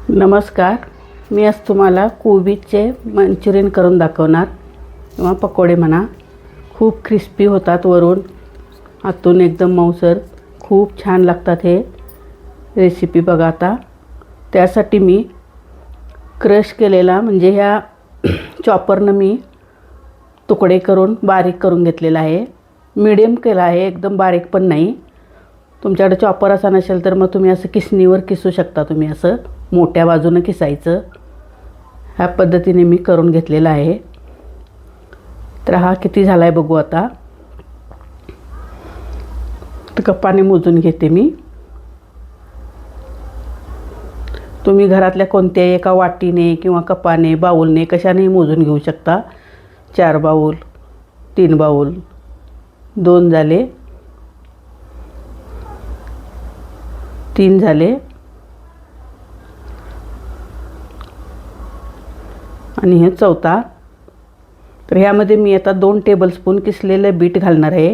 नमस्कार. मी आज तुम्हाला कोबीचे मंचुरियन करून दाखवणार किंवा पकोडे म्हणा. खूप क्रिस्पी होतात, वरून आतून एकदम मऊसर. खूप छान लागतात. हे रेसिपी बघा. आता त्यासाठी मी क्रश केलेला म्हणजे ह्या चॉपरनं मी तुकडे करून बारीक करून घेतलेला आहे. मीडियम केला आहे, एकदम बारीक पण नाही. तुमच्याकडे चॉपर असा नसेल तर मग तुम्ही असं किसणीवर किसू शकता. तुम्ही असं मोठ्या बाजूनं किसायचं. ह्या पद्धतीने मी करून घेतलेला आहे. तर हा किती झाला आहे बघू आता. तर कपाने मोजून घेते मी. तुम्ही घरातल्या कोणत्याही एका वाटीने किंवा कपाने, बाऊलने, कशानेही मोजून घेऊ शकता. 4 बाऊल, 3 बाऊल, 2 झाले, 3 झाले आणि हे चौथा. तर ह्यामध्ये मी आता 2 टेबलस्पून किसलेलं बीट घालणार आहे.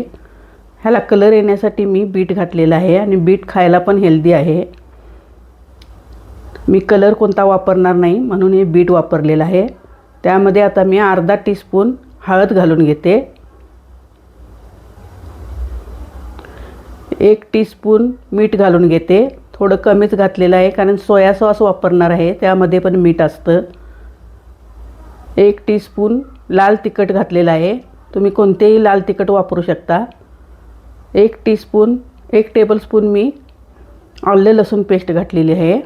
ह्याला कलर येण्यासाठी मी बीट घातलेला आहे आणि बीट खायला पण हेल्दी आहे. मी कलर कोणता वापरणार नाही म्हणून हे बीट वापरलेलं आहे. त्यामध्ये आता मी अर्धा टीस्पून हळद घालून घेते. 1 टीस्पून मीठ घालून घेते. थोडं कमीच घातलेलं आहे कारण सोया सॉस वापरणार आहे, त्यामध्ये पण मीठ असतं. 1 टीस्पून लाल तिखट घातलेलं आहे. तुम्ही कोणतेही लाल तिखट वापरू शकता. 1 टेबलस्पून मी आलं लसूण पेस्ट घातलेली आहे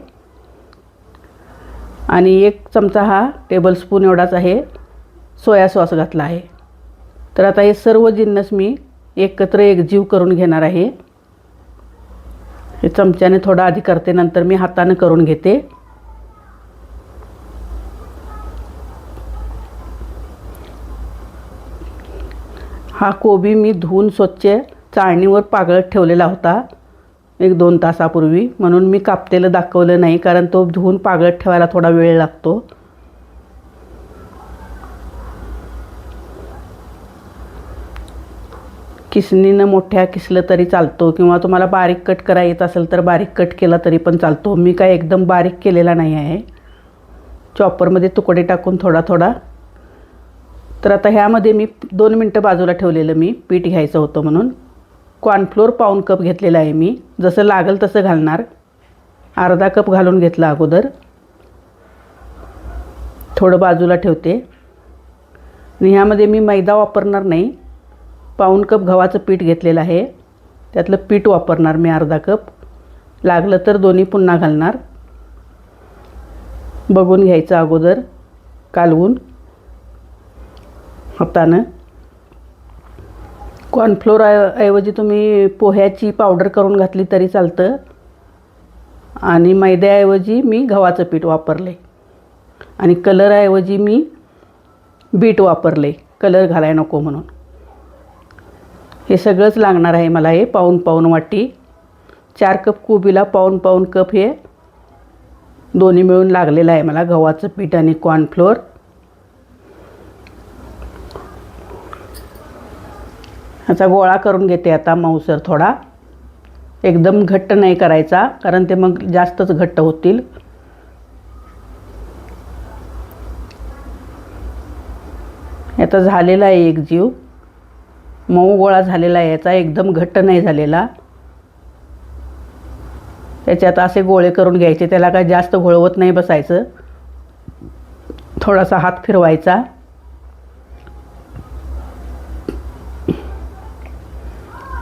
आणि 1 चमचा हा टेबलस्पून एवढाच आहे सोया सॉस घातला आहे. तर आता हे सर्व जिन्नस मी एकत्र एकजीव करून घेणार आहे. हे चमच्याने थोडं आधी करते, नंतर मी हाताने करून घेते. हा कोबी मी धुवून स्वच्छ चाळणीवर पागळत ठेवलेला होता 1-2 तासापूर्वी, म्हणून मी कापतेलं दाखवलं नाही कारण तो धुवून पागळत ठेवायला थोडा वेळ लागतो. किसणीनं मोठ्या किसलं तरी चालतो किंवा तुम्हाला बारीक कट करा येत असेल तर बारीक कट केला तरी पण चालतो. मी काय एकदम बारीक केलेला नाही आहे. चॉपरमध्ये तुकडे टाकून थोडा थोडा. तर आता ह्यामध्ये मी 2 मिनटं बाजूला ठेवलेलं मी पीठ घ्यायचं होतं म्हणून. कॉर्नफ्लोअर पाऊण कप घेतलेला आहे मी. जसं लागेल तसं घालणार. अर्धा कप घालून घेतला अगोदर. थोडं बाजूला ठेवते आणि ह्यामध्ये मी मैदा वापरणार नाही. पाऊण कप गव्हाचं पीठ घेतलेलं आहे, त्यातलं पीठ वापरणार मी अर्धा कप. लागलं तर दोन्ही पुन्हा घालणार. बघून घ्यायचं अगोदर कालवून हातानं. कॉर्नफ्लोअर ऐवजी तुम्ही पोह्याची पावडर करून घातली तरी चालतं आणि मैद्याऐवजी मी गव्हाचं पीठ वापरले आणि कलरऐवजी मी बीट वापरले, कलर घालाय नको म्हणून. हे सगळंच लागणार आहे मला. हे पाऊण वाटी. 4 कप कोबीला पाऊण कप हे दोन्ही मिळून लागलेलं आहे मला, गव्हाचं पीठ आणि कॉर्नफ्लोअर. ह्याचा गोळा करून घेते आता मऊसर थोडा. एकदम घट्ट नाही करायचा कारण ते मग जास्तच घट्ट होतील. आता झालेला आहे एकजीव, मऊ गोळा झालेला आहे याचा, एकदम घट्ट नाही झालेला. त्याच्यात असे गोळे करून घ्यायचे. त्याला काय जास्त घोळवत नाही बसायचं. थोडासा हात फिरवायचा.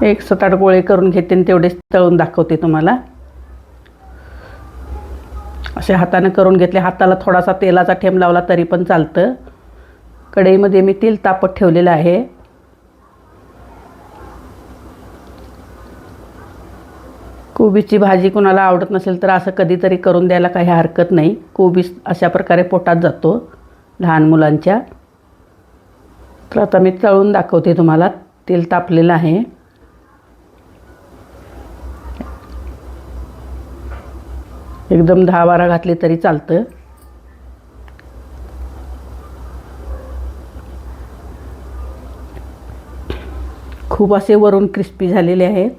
एक 7-8 गोळे करून घेते आणि तेवढेच तळून दाखवते तुम्हाला. असे हाताने करून घेतले. हाताला थोडासा तेलाचा थेंब लावला तरी पण चालतं. कढईमध्ये मी तेल तापत ठेवलेलं आहे. कोबीची भाजी कुणाला आवडत नसेल तर असं कधीतरी करून द्यायला काही हरकत नाही. कोबी अशा प्रकारे पोटात जातो लहान मुलांच्या. तर आता मी तळून दाखवते तुम्हाला. तेल तापलेलं आहे. एकदम 10-12 घातले तरी चालतं. खूप असे वरून क्रिस्पी झालेले आहेत.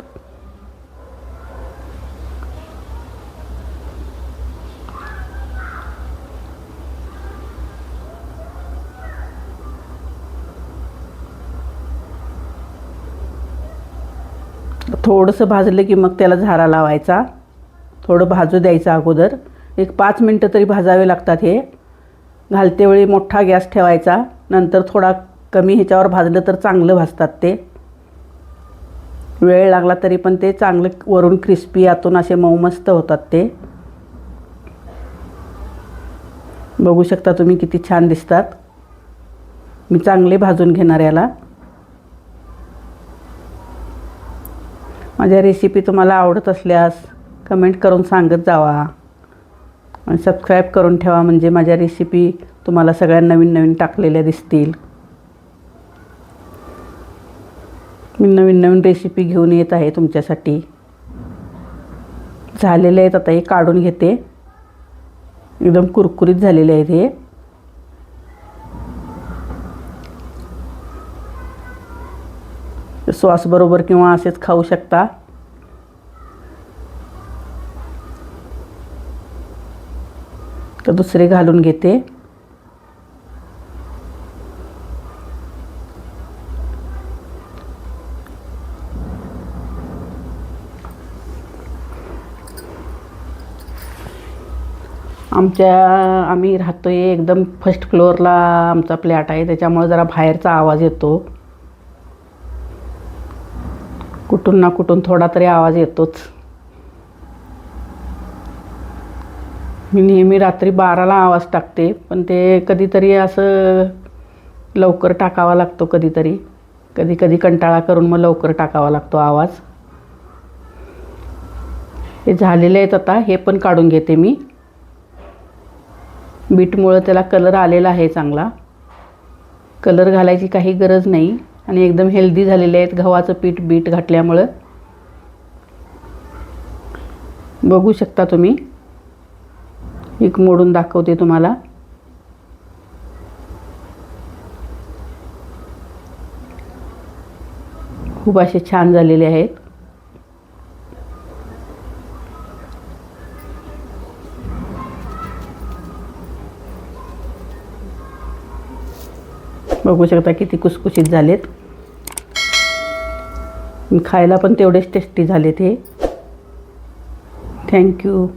थोडंसं भाजलं की मग त्याला झारा लावायचा. थोडं भाजू द्यायचं अगोदर. एक 5 मिनटं तरी भाजावे लागतात हे. घालते वेळी मोठा गॅस ठेवायचा. नंतर थोडा कमी ह्याच्यावर भाजलं तर चांगलं भाजतात ते. वेळ लागला तरी पण ते चांगलं वरून क्रिस्पी आतून असे मऊ मस्त होतात ते. बघू शकता तुम्ही किती छान दिसतात. मी चांगले भाजून घेणार याला. माझ्या रेसिपी तुम्हाला आवडत असल्यास कमेंट करून सांगत जावा आणि सबस्क्राईब करून ठेवा, म्हणजे माझ्या रेसिपी तुम्हाला सगळ्या नवीन नवीन टाकलेल्या दिसतील. मी नवीन नवीन रेसिपी घेऊन येत आहे तुमच्यासाठी. झालेले आहेत आता हे काढून घेते. एकदम कुरकुरीत झालेले आहेत हे. सॉस बरोबर किंवा असेच खाऊ शकता. तर दुसरे घालून घेते. आम्ही राहतोय एकदम फर्स्ट फ्लोअरला आमचा फ्लॅट आहे, त्याच्यामुळे जरा बाहेरचा आवाज येतो. कुठून ना कुठून थोडा तरी आवाज येतोच. मी नेहमी रात्री 12ला आवाज टाकते, पण ते कधीतरी असं लवकर टाकावा लागतो. कधी कधी कंटाळा करून मग लवकर टाकावा लागतो आवाज. हे झालेले आहेत आता. हे पण काढून घेते मी. बीटमुळं त्याला कलर आलेला आहे चांगला. कलर घालायची काही गरज नाही आणि एकदम हेल्दी झालेले आहेत गव्हाचं पीठ बीट घातल्यामुळं. बघू शकता तुम्ही. एक मोडून दाखवते तुम्हाला. खूप असे छान झालेले आहेत. बघू शकता किती कुसकुशीत झालेत. खायला पण तेवढेच टेस्टी झालेत हे. थँक्यू.